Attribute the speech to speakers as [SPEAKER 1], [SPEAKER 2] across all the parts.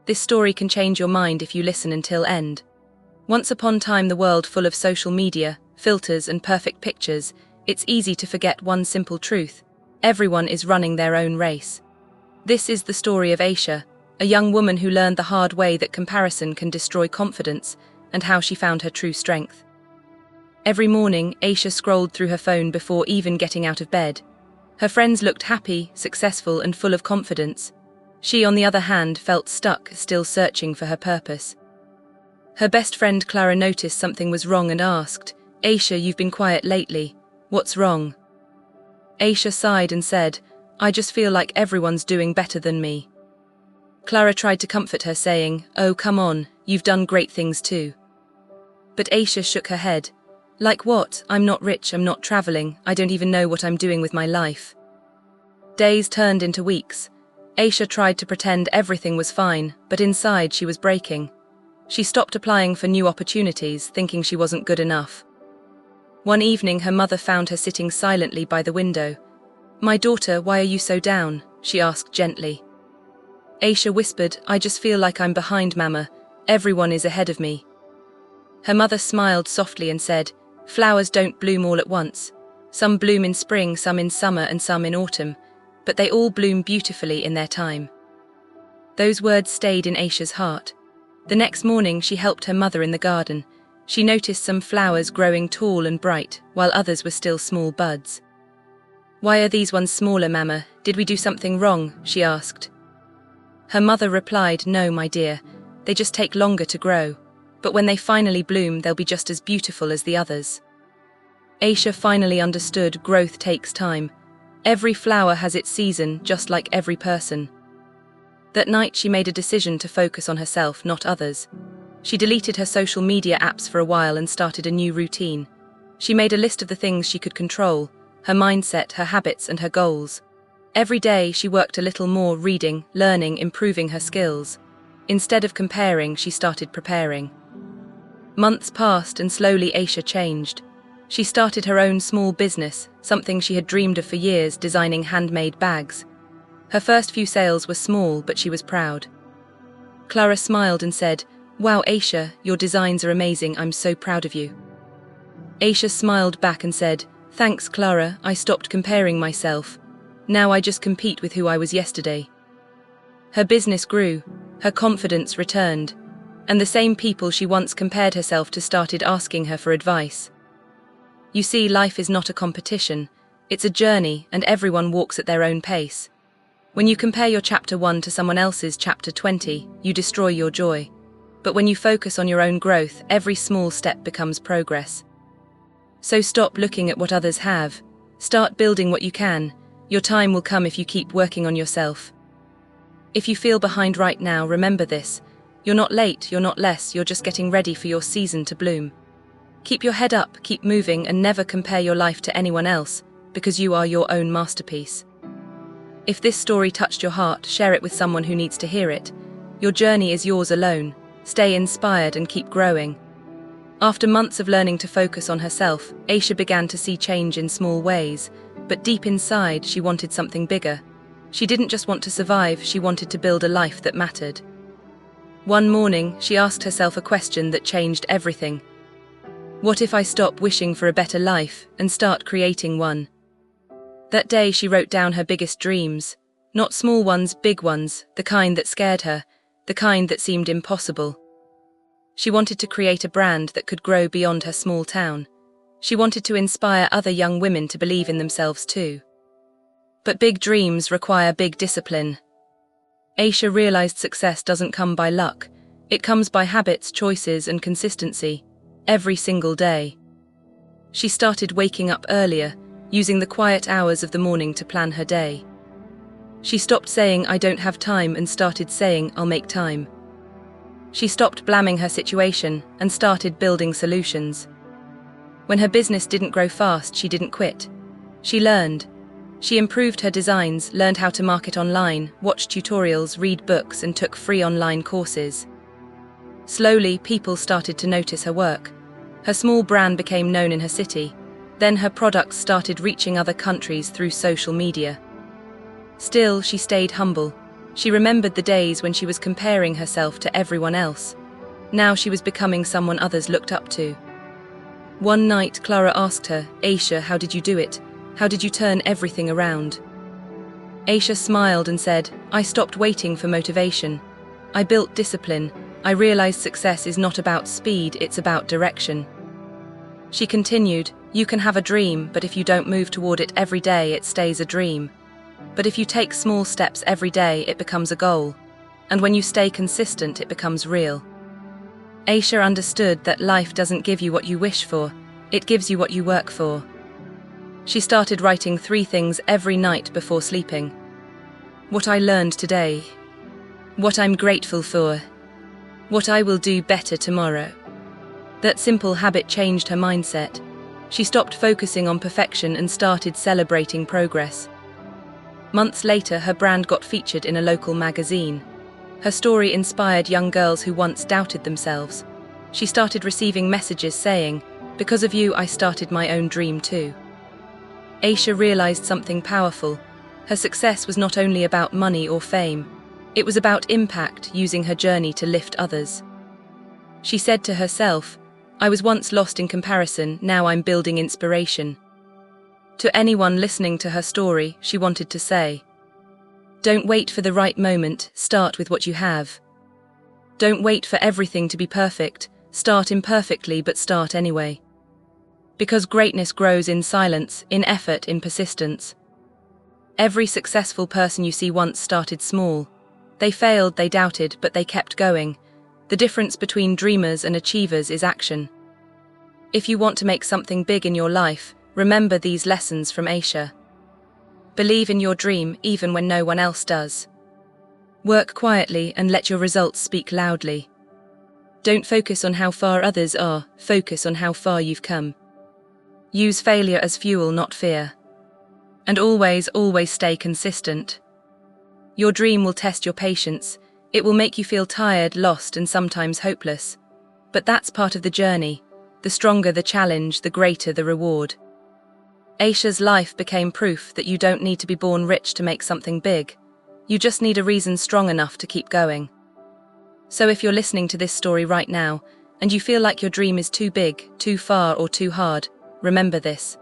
[SPEAKER 1] This story can change your mind if you listen until end. Once upon a time, the world full of social media, filters and perfect pictures, it's easy to forget one simple truth. Everyone is running their own race. This is the story of Aisha, a young woman who learned the hard way that comparison can destroy confidence, and how she found her true strength. Every morning, Aisha scrolled through her phone before even getting out of bed. Her friends looked happy, successful, and full of confidence. She, on the other hand, felt stuck, still searching for her purpose. Her best friend Clara noticed something was wrong and asked, "Aisha, you've been quiet lately. What's wrong?" Aisha sighed and said, "I just feel like everyone's doing better than me." Clara tried to comfort her, saying, "Oh, come on, you've done great things too." But Aisha shook her head. "Like what? I'm not rich, I'm not traveling, I don't even know what I'm doing with my life." Days turned into weeks. Aisha tried to pretend everything was fine, but inside she was breaking. She stopped applying for new opportunities, thinking she wasn't good enough. One evening, her mother found her sitting silently by the window. "My daughter, why are you so down?" she asked gently. Aisha whispered, "I just feel like I'm behind, Mama. Everyone is ahead of me." Her mother smiled softly and said, "Flowers don't bloom all at once. Some bloom in spring, some in summer, and some in autumn, but they all bloom beautifully in their time." Those words stayed in Aisha's heart. The next morning, she helped her mother in the garden. She noticed some flowers growing tall and bright, while others were still small buds. "Why are these ones smaller, Mama? Did we do something wrong?" she asked. Her mother replied, "No, my dear. They just take longer to grow. But when they finally bloom, they'll be just as beautiful as the others." Aisha finally understood growth takes time. Every flower has its season, just like every person. That night, she made a decision to focus on herself, not others. She deleted her social media apps for a while and started a new routine. She made a list of the things she could control: her mindset, her habits, and her goals. Every day, she worked a little more, reading, learning, improving her skills. Instead of comparing, she started preparing. Months passed and slowly Aisha changed. She started her own small business, something she had dreamed of for years, designing handmade bags. Her first few sales were small, but she was proud. Clara smiled and said, "Wow, Aisha, your designs are amazing, I'm so proud of you." Aisha smiled back and said, "Thanks, Clara, I stopped comparing myself. Now I just compete with who I was yesterday." Her business grew, her confidence returned, and the same people she once compared herself to started asking her for advice. You see, life is not a competition, it's a journey, and everyone walks at their own pace. When you compare your chapter 1 to someone else's chapter 20, you destroy your joy. But when you focus on your own growth, every small step becomes progress. So stop looking at what others have. Start building what you can. Your time will come if you keep working on yourself. If you feel behind right now, remember this. You're not late, you're not less, you're just getting ready for your season to bloom. Keep your head up, keep moving, and never compare your life to anyone else, because you are your own masterpiece. If this story touched your heart, share it with someone who needs to hear it. Your journey is yours alone. Stay inspired and keep growing. After months of learning to focus on herself, Aisha began to see change in small ways, but deep inside, she wanted something bigger. She didn't just want to survive, she wanted to build a life that mattered. One morning, she asked herself a question that changed everything. What if I stop wishing for a better life and start creating one? That day, she wrote down her biggest dreams. Not small ones, big ones, the kind that scared her, the kind that seemed impossible. She wanted to create a brand that could grow beyond her small town. She wanted to inspire other young women to believe in themselves too. But big dreams require big discipline. Aisha realized success doesn't come by luck. It comes by habits, choices, and consistency, every single day. She started waking up earlier, using the quiet hours of the morning to plan her day. She stopped saying, "I don't have time," and started saying, "I'll make time." She stopped blaming her situation and started building solutions. When her business didn't grow fast, she didn't quit. She learned. She improved her designs, learned how to market online, watched tutorials, read books, and took free online courses. Slowly, people started to notice her work. Her small brand became known in her city. Then her products started reaching other countries through social media. Still, she stayed humble. She remembered the days when she was comparing herself to everyone else. Now she was becoming someone others looked up to. One night, Clara asked her, "Aisha, how did you do it? How did you turn everything around?" Aisha smiled and said, "I stopped waiting for motivation. I built discipline. I realized success is not about speed, it's about direction." She continued, "You can have a dream, but if you don't move toward it every day, it stays a dream. But if you take small steps every day, it becomes a goal. And when you stay consistent, it becomes real." Aisha understood that life doesn't give you what you wish for, it gives you what you work for. She started writing 3 things every night before sleeping. What I learned today. What I'm grateful for. What I will do better tomorrow. That simple habit changed her mindset. She stopped focusing on perfection and started celebrating progress. Months later, her brand got featured in a local magazine. Her story inspired young girls who once doubted themselves. She started receiving messages saying, "Because of you, I started my own dream too." Aisha realized something powerful. Her success was not only about money or fame. It was about impact, using her journey to lift others. She said to herself, "I was once lost in comparison, now I'm building inspiration." To anyone listening to her story, she wanted to say, don't wait for the right moment, start with what you have. Don't wait for everything to be perfect, start imperfectly but start anyway. Because greatness grows in silence, in effort, in persistence. Every successful person you see once started small. They failed, they doubted, but they kept going. The difference between dreamers and achievers is action. If you want to make something big in your life, remember these lessons from Aisha. Believe in your dream even when no one else does. Work quietly and let your results speak loudly. Don't focus on how far others are, focus on how far you've come. Use failure as fuel, not fear. And always, always stay consistent. Your dream will test your patience. It will make you feel tired, lost, and sometimes hopeless. But that's part of the journey. The stronger the challenge, the greater the reward. Aisha's life became proof that you don't need to be born rich to make something big. You just need a reason strong enough to keep going. So if you're listening to this story right now, and you feel like your dream is too big, too far, or too hard, remember this.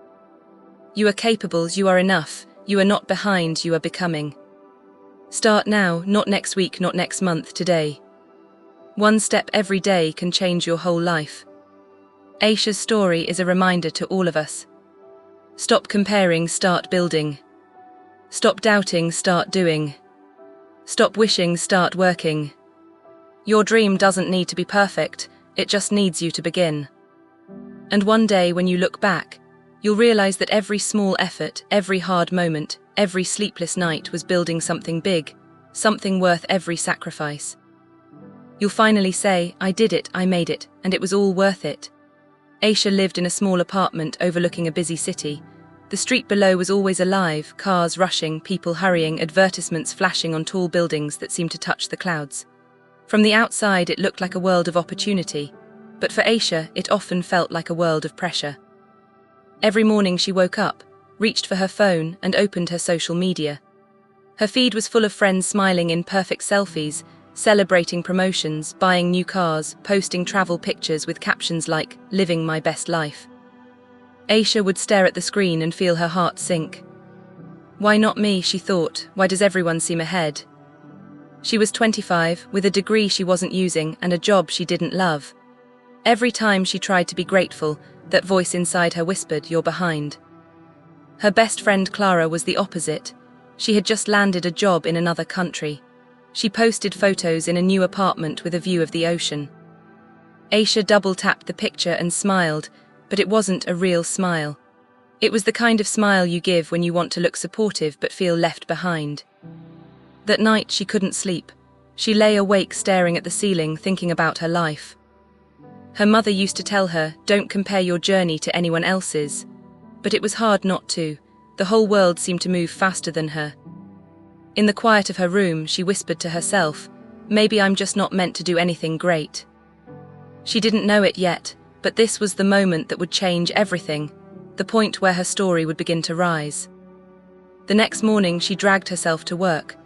[SPEAKER 1] You are capable, you are enough, you are not behind, you are becoming. Start now, not next week, not next month, today. One step every day can change your whole life. Aisha's story is a reminder to all of us. Stop comparing, start building. Stop doubting, start doing. Stop wishing, start working. Your dream doesn't need to be perfect, it just needs you to begin. And one day when you look back, you'll realize that every small effort, every hard moment, every sleepless night was building something big, something worth every sacrifice. You'll finally say, I did it, I made it, and it was all worth it. Aisha lived in a small apartment overlooking a busy city. The street below was always alive, cars rushing, people hurrying, advertisements flashing on tall buildings that seemed to touch the clouds. From the outside, it looked like a world of opportunity, but for Aisha, it often felt like a world of pressure. Every morning she woke up, reached for her phone, and opened her social media. Her feed was full of friends smiling in perfect selfies, celebrating promotions, buying new cars, posting travel pictures with captions like, "Living my best life." Aisha would stare at the screen and feel her heart sink. Why not me, she thought, why does everyone seem ahead? She was 25, with a degree she wasn't using and a job she didn't love. Every time she tried to be grateful, that voice inside her whispered, "You're behind." Her best friend Clara was the opposite. She had just landed a job in another country. She posted photos in a new apartment with a view of the ocean. Aisha double-tapped the picture and smiled, but it wasn't a real smile. It was the kind of smile you give when you want to look supportive but feel left behind. That night she couldn't sleep. She lay awake staring at the ceiling, thinking about her life. Her mother used to tell her, don't compare your journey to anyone else's. But it was hard not to. The whole world seemed to move faster than her. In the quiet of her room, she whispered to herself, maybe I'm just not meant to do anything great. She didn't know it yet, but this was the moment that would change everything, the point where her story would begin to rise. The next morning, she dragged herself to work.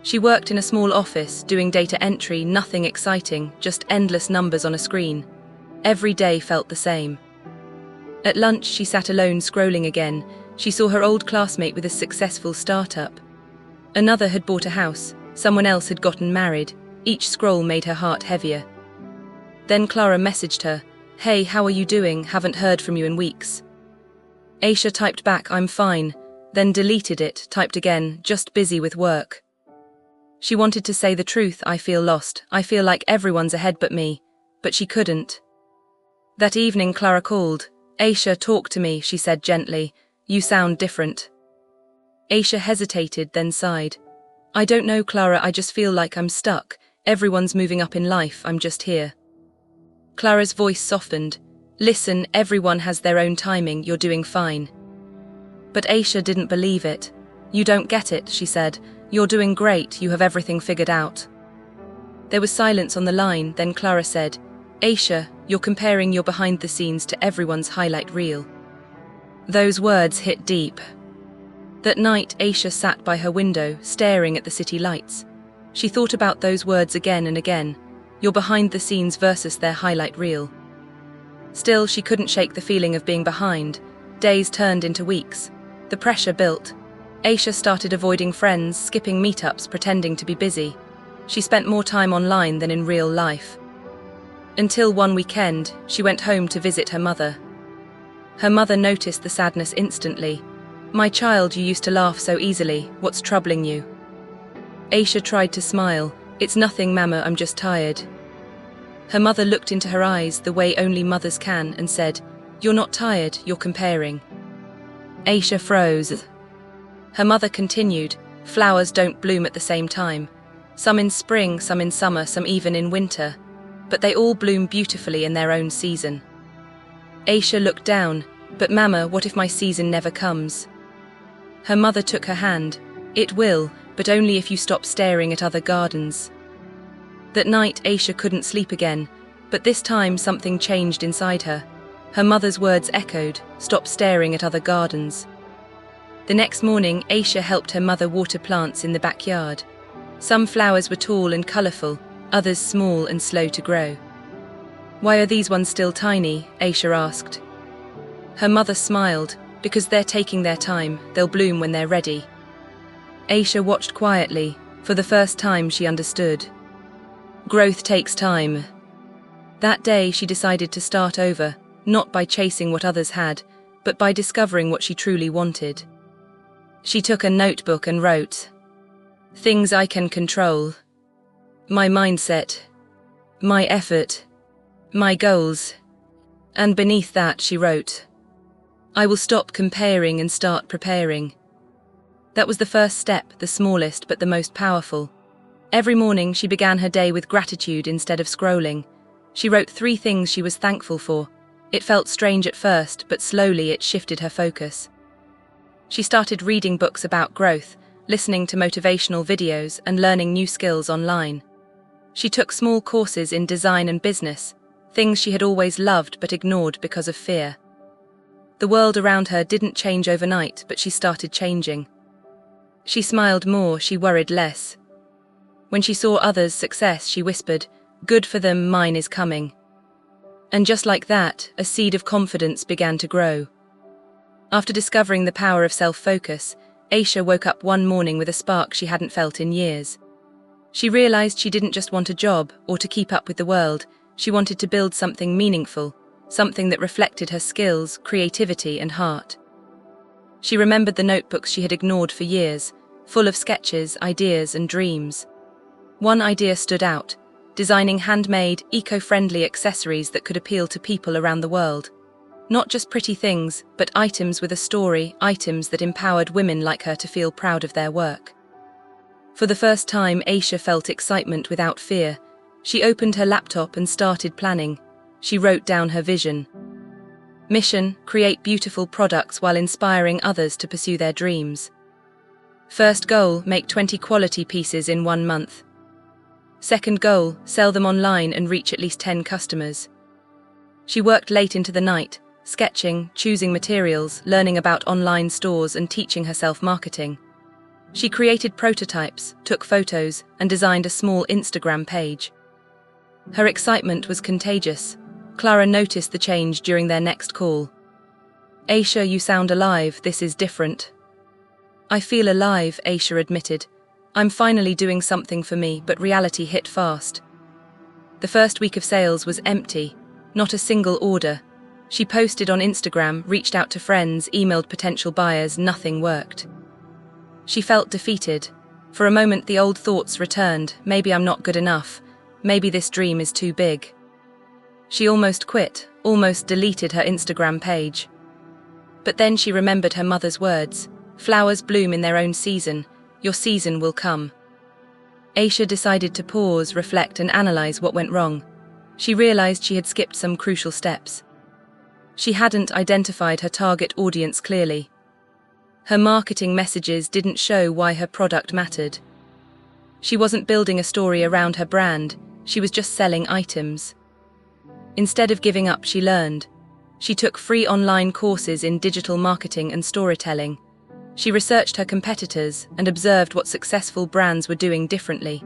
[SPEAKER 1] She worked in a small office, doing data entry, nothing exciting, just endless numbers on a screen. Every day felt the same. At lunch, she sat alone scrolling again. She saw her old classmate with a successful startup. Another had bought a house, someone else had gotten married. Each scroll made her heart heavier. Then Clara messaged her, "Hey, how are you doing? Haven't heard from you in weeks." Aisha typed back, "I'm fine," then deleted it, typed again, "Just busy with work." She wanted to say the truth, "I feel lost, I feel like everyone's ahead but me," but she couldn't. That evening Clara called. "Aisha, talk to me," she said gently. "You sound different." Aisha hesitated, then sighed. "I don't know, Clara, I just feel like I'm stuck. Everyone's moving up in life, I'm just here." Clara's voice softened. "Listen, everyone has their own timing, you're doing fine." But Aisha didn't believe it. "You don't get it," she said. "You're doing great, you have everything figured out." There was silence on the line, then Clara said, "Aisha, you're comparing your behind the scenes to everyone's highlight reel." Those words hit deep. That night, Aisha sat by her window, staring at the city lights. She thought about those words again and again, your behind the scenes versus their highlight reel. Still, she couldn't shake the feeling of being behind. Days turned into weeks. The pressure built. Aisha started avoiding friends, skipping meetups, pretending to be busy. She spent more time online than in real life. Until one weekend, she went home to visit her mother. Her mother noticed the sadness instantly. "My child, you used to laugh so easily. What's troubling you?" Aisha tried to smile. "It's nothing, Mama, I'm just tired." Her mother looked into her eyes the way only mothers can and said, "You're not tired, you're comparing." Aisha froze. Her mother continued, "Flowers don't bloom at the same time. Some in spring, some in summer, some even in winter. But they all bloom beautifully in their own season." Aisha looked down. "But Mama, what if my season never comes?" Her mother took her hand. "It will, but only if you stop staring at other gardens." That night, Aisha couldn't sleep again, but this time something changed inside her. Her mother's words echoed, "Stop staring at other gardens." The next morning, Aisha helped her mother water plants in the backyard. Some flowers were tall and colourful, others small and slow to grow. "Why are these ones still tiny?" Aisha asked. Her mother smiled. "Because they're taking their time, they'll bloom when they're ready." Aisha watched quietly. For the first time, she understood. Growth takes time. That day, she decided to start over, not by chasing what others had, but by discovering what she truly wanted. She took a notebook and wrote, "Things I can control. My mindset. My effort. My goals." And beneath that, she wrote, "I will stop comparing and start preparing." That was the first step, the smallest but the most powerful. Every morning, she began her day with gratitude instead of scrolling. She wrote 3 things she was thankful for. It felt strange at first, but slowly it shifted her focus. She started reading books about growth, listening to motivational videos, and learning new skills online. She took small courses in design and business, things she had always loved but ignored because of fear. The world around her didn't change overnight, but she started changing. She smiled more, she worried less. When she saw others' success, she whispered, "Good for them, mine is coming." And just like that, a seed of confidence began to grow. After discovering the power of self-focus, Aisha woke up one morning with a spark she hadn't felt in years. She realized she didn't just want a job or to keep up with the world, she wanted to build something meaningful, something that reflected her skills, creativity, and heart. She remembered the notebooks she had ignored for years, full of sketches, ideas, and dreams. One idea stood out: designing handmade, eco-friendly accessories that could appeal to people around the world. Not just pretty things, but items with a story, items that empowered women like her to feel proud of their work. For the first time, Aisha felt excitement without fear. She opened her laptop and started planning. She wrote down her vision. Mission: create beautiful products while inspiring others to pursue their dreams. First goal: make 20 quality pieces in 1 month. Second goal: sell them online and reach at least 10 customers. She worked late into the night, sketching, choosing materials, learning about online stores, and teaching herself marketing. She created prototypes, took photos, and designed a small Instagram page. Her excitement was contagious. Clara noticed the change during their next call. "Aisha, you sound alive, this is different." "I feel alive," Aisha admitted. "I'm finally doing something for me," but reality hit fast. The first week of sales was empty, not a single order. She posted on Instagram, reached out to friends, emailed potential buyers, nothing worked. She felt defeated. For a moment the old thoughts returned, maybe I'm not good enough, maybe this dream is too big. She almost quit, almost deleted her Instagram page. But then she remembered her mother's words, "Flowers bloom in their own season, your season will come." Aisha decided to pause, reflect, and analyze what went wrong. She realized she had skipped some crucial steps. She hadn't identified her target audience clearly. Her marketing messages didn't show why her product mattered. She wasn't building a story around her brand, she was just selling items. Instead of giving up, she learned. She took free online courses in digital marketing and storytelling. She researched her competitors and observed what successful brands were doing differently.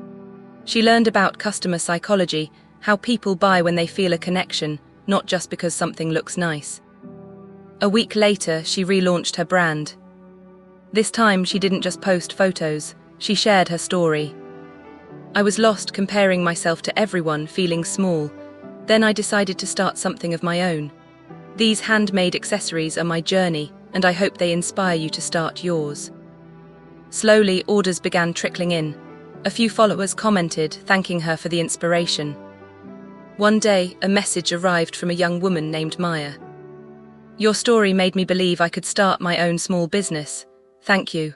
[SPEAKER 1] She learned about customer psychology, how people buy when they feel a connection, not just because something looks nice. A week later, she relaunched her brand. This time, she didn't just post photos, she shared her story. "I was lost, comparing myself to everyone, feeling small. Then I decided to start something of my own. These handmade accessories are my journey, and I hope they inspire you to start yours." Slowly, orders began trickling in. A few followers commented, thanking her for the inspiration. One day, a message arrived from a young woman named Maya. "Your story made me believe I could start my own small business. Thank you."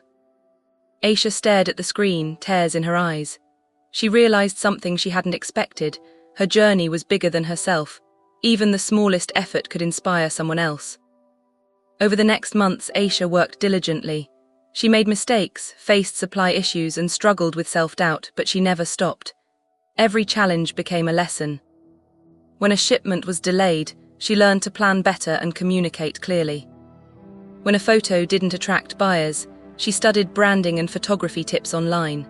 [SPEAKER 1] Aisha stared at the screen, tears in her eyes. She realized something she hadn't expected. Her journey was bigger than herself. Even the smallest effort could inspire someone else. Over the next months, Aisha worked diligently. She made mistakes, faced supply issues, and struggled with self-doubt, but she never stopped. Every challenge became a lesson. When a shipment was delayed, she learned to plan better and communicate clearly. When a photo didn't attract buyers, she studied branding and photography tips online.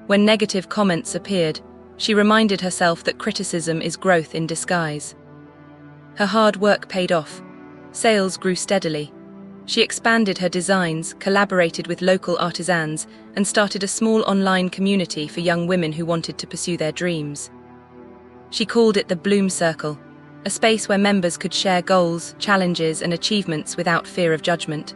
[SPEAKER 1] When negative comments appeared, she reminded herself that criticism is growth in disguise. Her hard work paid off. Sales grew steadily. She expanded her designs, collaborated with local artisans, and started a small online community for young women who wanted to pursue their dreams. She called it the Bloom Circle, a space where members could share goals, challenges, and achievements without fear of judgment.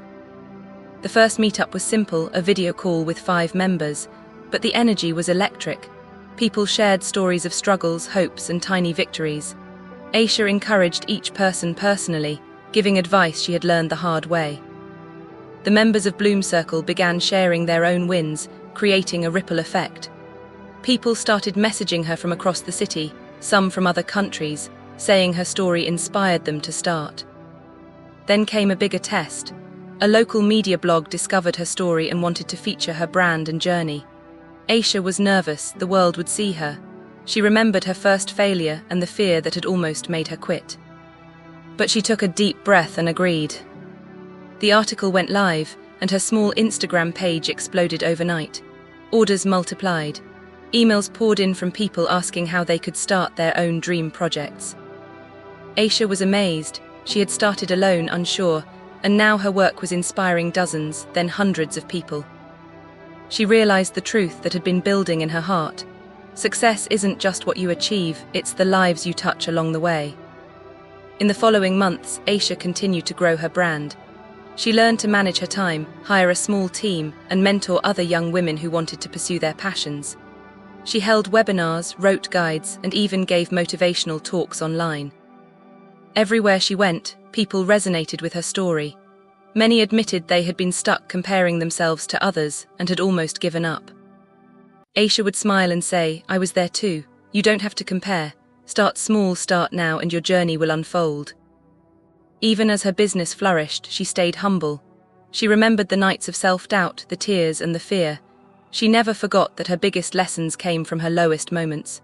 [SPEAKER 1] The first meetup was simple, a video call with 5 members, but the energy was electric. People shared stories of struggles, hopes, and tiny victories. Aisha encouraged each person personally, giving advice she had learned the hard way. The members of Bloom Circle began sharing their own wins, creating a ripple effect. People started messaging her from across the city, some from other countries, saying her story inspired them to start. Then came a bigger test. A local media blog discovered her story and wanted to feature her brand and journey. Aisha was nervous, the world would see her. She remembered her first failure and the fear that had almost made her quit. But she took a deep breath and agreed. The article went live, and her small Instagram page exploded overnight. Orders multiplied. Emails poured in from people asking how they could start their own dream projects. Aisha was amazed. She had started alone, unsure, and now her work was inspiring dozens, then hundreds of people. She realized the truth that had been building in her heart. Success isn't just what you achieve, it's the lives you touch along the way. In the following months, Aisha continued to grow her brand. She learned to manage her time, hire a small team, and mentor other young women who wanted to pursue their passions. She held webinars, wrote guides, and even gave motivational talks online. Everywhere she went, people resonated with her story. Many admitted they had been stuck comparing themselves to others and had almost given up. Aisha would smile and say, "I was there too. You don't have to compare. Start small, start now, and your journey will unfold." Even as her business flourished, she stayed humble. She remembered the nights of self-doubt, the tears, and the fear. She never forgot that her biggest lessons came from her lowest moments.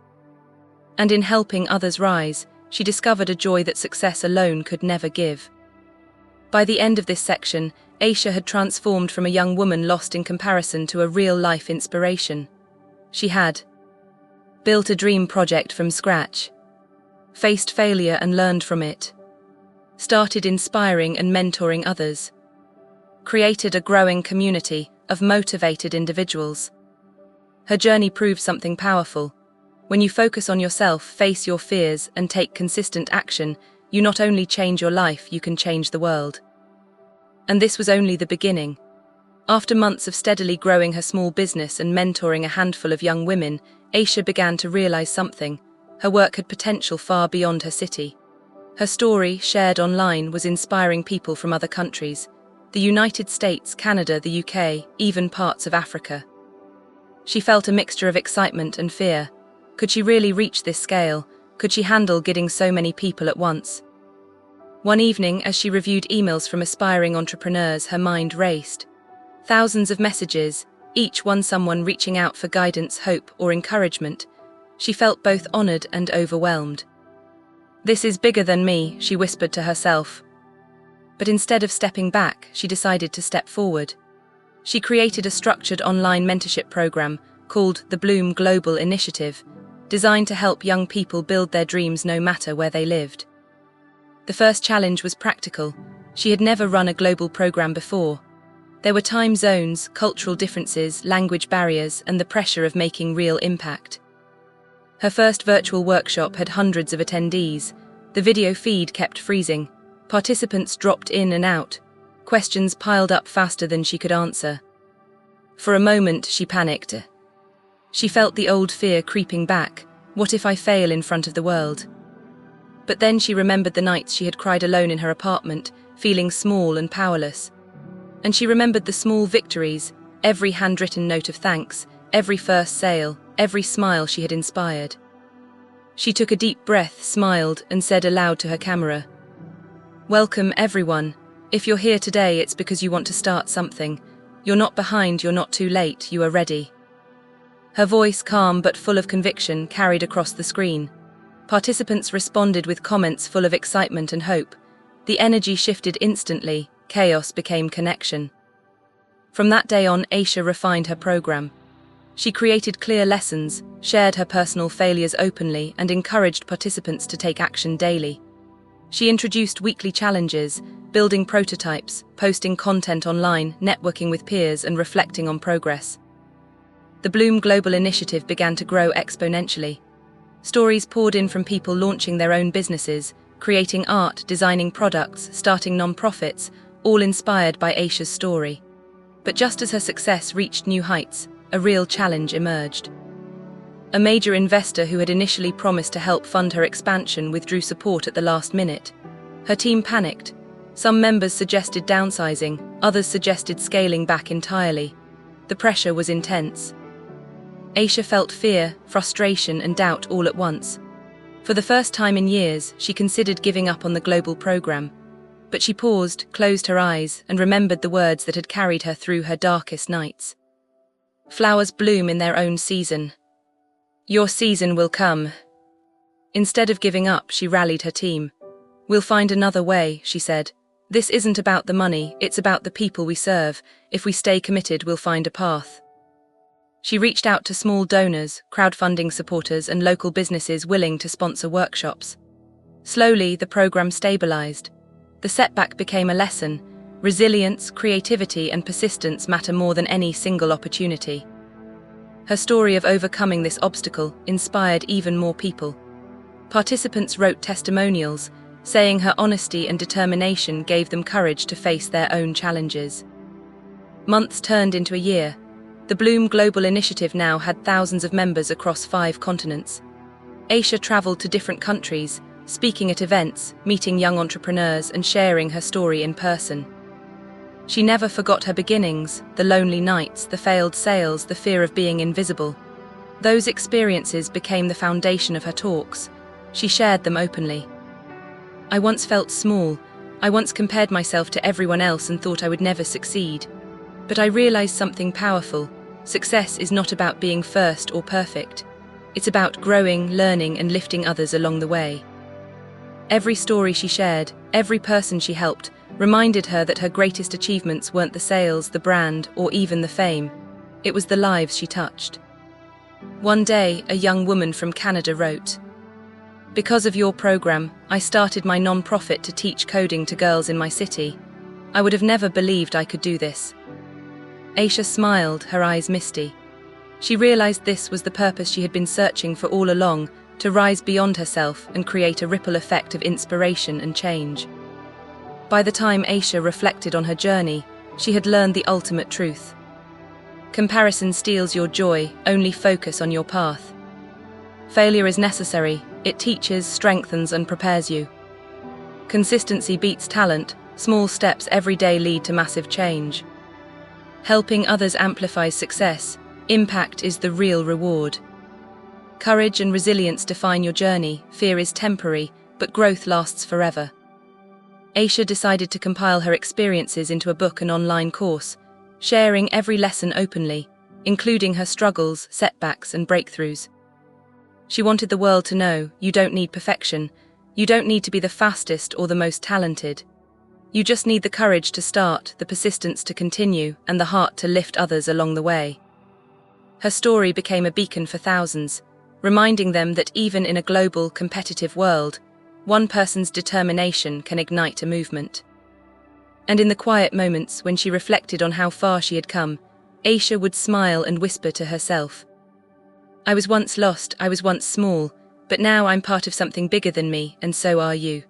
[SPEAKER 1] And in helping others rise, she discovered a joy that success alone could never give. By the end of this section, Aisha had transformed from a young woman lost in comparison to a real-life inspiration. She had built a dream project from scratch, faced failure and learned from it, started inspiring and mentoring others, created a growing community of motivated individuals. Her journey proved something powerful. When you focus on yourself, face your fears, and take consistent action, you not only change your life, you can change the world. And this was only the beginning. After months of steadily growing her small business and mentoring a handful of young women, Aisha began to realize something. Her work had potential far beyond her city. Her story, shared online, was inspiring people from other countries: the United States, Canada, the UK, even parts of Africa. She felt a mixture of excitement and fear. Could she really reach this scale? Could she handle getting so many people at once? One evening, as she reviewed emails from aspiring entrepreneurs, her mind raced. Thousands of messages, each one someone reaching out for guidance, hope, or encouragement. She felt both honored and overwhelmed. "This is bigger than me," she whispered to herself. But instead of stepping back, she decided to step forward. She created a structured online mentorship program called the Bloom Global Initiative, designed to help young people build their dreams no matter where they lived. The first challenge was practical. She had never run a global program before. There were time zones, cultural differences, language barriers, and the pressure of making real impact. Her first virtual workshop had hundreds of attendees. The video feed kept freezing. Participants dropped in and out. Questions piled up faster than she could answer. For a moment, she panicked. She felt the old fear creeping back. What if I fail in front of the world? But then she remembered the nights she had cried alone in her apartment, feeling small and powerless. And she remembered the small victories, every handwritten note of thanks, every first sale, every smile she had inspired. She took a deep breath, smiled, and said aloud to her camera, "Welcome, everyone. If you're here today, it's because you want to start something. You're not behind, you're not too late, you are ready." Her voice, calm but full of conviction, carried across the screen. Participants responded with comments full of excitement and hope. The energy shifted instantly. Chaos became connection. From that day on, Aisha refined her program. She created clear lessons, shared her personal failures openly, and encouraged participants to take action daily. She introduced weekly challenges, building prototypes, posting content online, networking with peers, and reflecting on progress. The Bloom Global Initiative began to grow exponentially. Stories poured in from people launching their own businesses, creating art, designing products, starting non-profits, all inspired by Aisha's story. But just as her success reached new heights, a real challenge emerged. A major investor who had initially promised to help fund her expansion withdrew support at the last minute. Her team panicked. Some members suggested downsizing, others suggested scaling back entirely. The pressure was intense. Aisha felt fear, frustration, and doubt all at once. For the first time in years, she considered giving up on the global program. But she paused, closed her eyes, and remembered the words that had carried her through her darkest nights. "Flowers bloom in their own season. Your season will come." Instead of giving up, she rallied her team. "We'll find another way," she said. "This isn't about the money, it's about the people we serve. If we stay committed, we'll find a path." She reached out to small donors, crowdfunding supporters, and local businesses willing to sponsor workshops. Slowly, the program stabilized. The setback became a lesson. Resilience, creativity, and persistence matter more than any single opportunity. Her story of overcoming this obstacle inspired even more people. Participants wrote testimonials, saying her honesty and determination gave them courage to face their own challenges. Months turned into a year. The Bloom Global Initiative now had thousands of members across 5 continents. Aisha traveled to different countries, speaking at events, meeting young entrepreneurs, and sharing her story in person. She never forgot her beginnings, the lonely nights, the failed sales, the fear of being invisible. Those experiences became the foundation of her talks. She shared them openly. "I once felt small. I once compared myself to everyone else and thought I would never succeed. But I realized something powerful. Success is not about being first or perfect. It's about growing, learning, and lifting others along the way." Every story she shared, every person she helped, reminded her that her greatest achievements weren't the sales, the brand, or even the fame. It was the lives she touched. One day, a young woman from Canada wrote, "Because of your program, I started my non-profit to teach coding to girls in my city. I would have never believed I could do this." Aisha smiled, her eyes misty. She realized this was the purpose she had been searching for all along, to rise beyond herself and create a ripple effect of inspiration and change. By the time Aisha reflected on her journey, she had learned the ultimate truth. Comparison steals your joy, only focus on your path. Failure is necessary, it teaches, strengthens, and prepares you. Consistency beats talent, small steps every day lead to massive change. Helping others amplifies success, impact is the real reward. Courage and resilience define your journey, fear is temporary, but growth lasts forever. Aisha decided to compile her experiences into a book and online course, sharing every lesson openly, including her struggles, setbacks, and breakthroughs. She wanted the world to know, you don't need perfection, you don't need to be the fastest or the most talented. You just need the courage to start, the persistence to continue, and the heart to lift others along the way. Her story became a beacon for thousands, reminding them that even in a global, competitive world, one person's determination can ignite a movement. And in the quiet moments when she reflected on how far she had come, Aisha would smile and whisper to herself, "I was once lost, I was once small, but now I'm part of something bigger than me, and so are you."